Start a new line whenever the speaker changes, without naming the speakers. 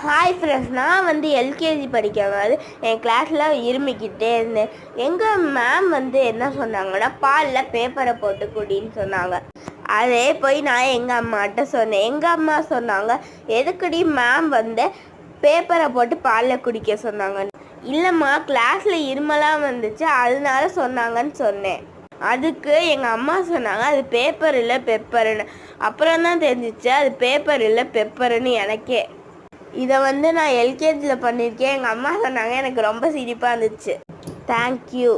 Hi friends, நான் LKG படிக்கும்போது என் கிளாஸில் இருமிக்கிட்டே இருந்தேன். எங்கள் மேம் என்ன சொன்னாங்கன்னா, பாலில் பேப்பரை போட்டு குடின்னு சொன்னாங்க. அதே போய் நான் எங்கள் அம்மாட்ட சொன்னேன். எங்கள் அம்மா சொன்னாங்க, எதுக்குடி மேம் பேப்பரை போட்டு பாலில் குடிக்க சொன்னாங்க. இல்லைம்மா, கிளாஸில் இருமலாம் வந்துச்சு, அதனால சொன்னாங்கன்னு சொன்னேன். அதுக்கு எங்கள் அம்மா சொன்னாங்க, அது பேப்பர் இல்லை பெப்பருன்னு. அப்புறம் தான் தெரிஞ்சிச்சு அது பேப்பர் இல்லை பெப்பருன்னு எனக்கே. இதை நான் எல்கேஜியில் பண்ணியிருக்கேன். எங்கள் அம்மா சொன்னாங்க, எனக்கு ரொம்ப சிரிப்பாக இருந்துச்சு. தேங்க்யூ.